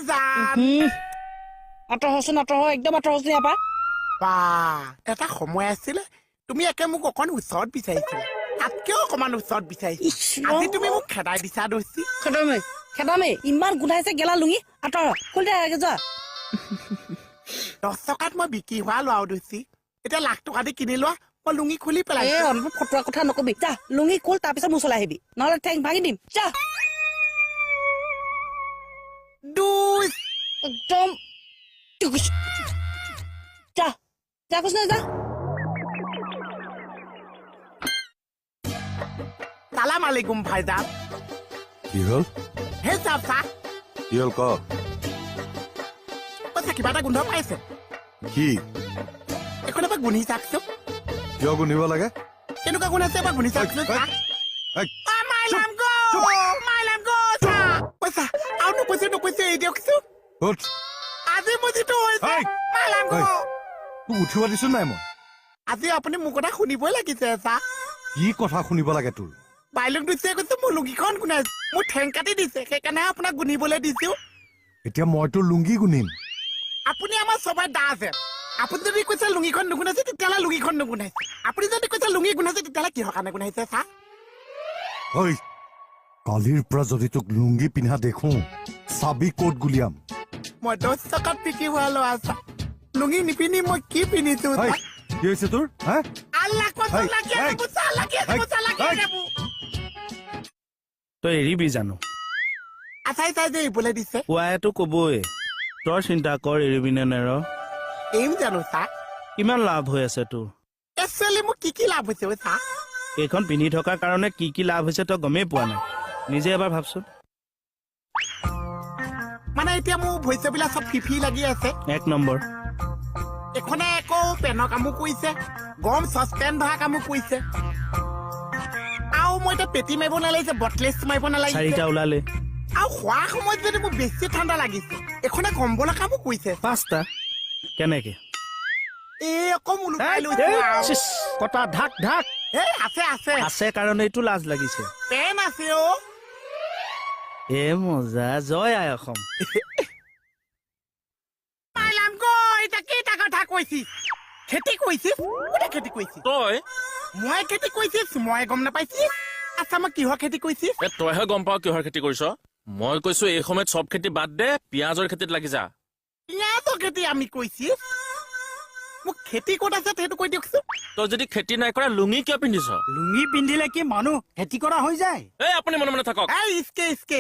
ভাইজান আঁতৰ হচোন একদম আঁতৰ হচোন ইয়াৰ পৰা বা এটা সময় আছিলে তুমি একে মোক অকণ ওচৰত বিচাৰিছিলা তাতকেও অকমান ওচৰত বিচাৰিছিলা আজি তুমি মোক খেদাই দিছা দোষী খেদামে ইমান গোন্ধাইছে গেলা লুঙি আঁতৰ খুলি দে যোৱা 10 টকাত মই বিক্ৰী হোৱা লোৱা দোষী এতিয়া লাখ টকা দি কিনি লোৱা মই লুঙি খুলি পেলাই ফটোৱা কথা নকবি যা লুঙি খুল তাৰপিছত মোৰ চলাই আহিবি নহলে ঠেং ভাঙি দিম যা দুই একদম যা যা কৈছ যা সালাম আলাইকুম ভাইজান কি হল হে চাচা কি হল ক কৈছা কিবা এটা গোন্ধ পাইছে কি এখন এবাৰ গুন্ধি চাওকচোন কিয় গুন্ধিব লাগে কেনেকুৱা গুণ আছে এবাৰ গুন্ধি চাওকচোন কৈছা আৰু নকৈছে এই দিয়কচোন উঠ আজি মোৰ যিটো হৈছে তোক উঠিব দিছো নাই মই আজি আপুনি মোৰ কথা শুনিবই লাগিছে চা কি কথা শুনিব লাগে তোৰ বাইলুক দিছে কৈছে মোৰ লুঙিখন গুণাইছে মোৰ ঠেং কাটি দিছে সেইকাৰণে আপোনাক গুণিবলৈ দিছো এতিয়া মই তোৰ লুংগি গুন্ধিম আপুনি আমাৰ সবাই দা আছে আপুনি যদি কৈছে লুঙিখন নুগুণাইছে তেতিয়াহ'লে লুঙিখন নুগুণাইছে আপুনি যদি কৈছে লুঙি গুণাইছে তেতিয়াহ'লে কিহৰ কাৰণে গুণাইছে চা ঐ কালিৰ পৰা যদি তোক লুংগি পিন্ধা দেখো চাবি ক'ত গুলিয়াম মই 10 টকাত বিক্ৰী হোৱা ল'ৰা চা লুঙি নিপিন্ধি মই কি পিন্ধিছো কি হৈছে তোৰ হা আল্লাহ কসম লাগি তই এৰিবি জানো আচাই চাই যে এইবোলে দিছে পুৱাইতো কবই তই চিন্তা কৰ এৰিবি নে নেৰ এইম জানো চা কিমান লাভ হৈ আছে তোৰ একচুৱেলি মোৰ কি লাভ হৈছে চা এইখন পিন্ধি থকাৰ কাৰণে কি লাভ হৈছে তই গমেই পোৱা নাই নিজে এবাৰ ভাবচোন মানে এতিয়া মোৰ ভৈস্যবিলাক চব ফিফি লাগি আছে 1 নম্বৰ এখনে আকৌ পেনৰ কামো কৰিছে গৰম চচপেন ধৰা কামো কৰিছে আৰু মই এতিয়া পেটি মাৰিব নালাগিছে বটলেছ মাৰিব নালাগিছে 4টা ওলালে আৰু খোৱাৰ সময়ত যদি মোৰ বেছি ঠাণ্ডা লাগিছে এখনে কম্বলৰ কামো কৰিছে 5টা কেনেকে এই আকৌ মুলুকাই লৈছে কটা ঢাক ঢাক এই আছে কাৰণে এইটো লাজ লাগিছে পেন আছে অ এ মজা জয় আই অসম মাইলাম গৈ এতিয়া কেইটা কথা কৈছিস খেতি কৰিছিস কোনে খেতি কৰিছিস তই মই খেতি কৰিছিস মই গম নাপাইছিস আচ্ছা মই কিহৰ খেতি কৰিছিস তইহে গম পাৱ কিহৰ খেতি কৰিছ মই কৈছো এই সময়ত চব খেতি বাদ দে পিয়াজৰ খেতিত লাগি যা পিঁয়াজৰ খেতি আমি কৰিছিস মোক খেতি ক'ত আছে সেইটো কৈ দিয়কচোন তই যদি খেতি নাই কৰা লুঙি কিয় পিন্ধিছ লুঙি পিন্ধিলে কি মানুহ খেতি কৰা হৈ যায় এই আপুনি মনে মনে থাকক এই ইচকে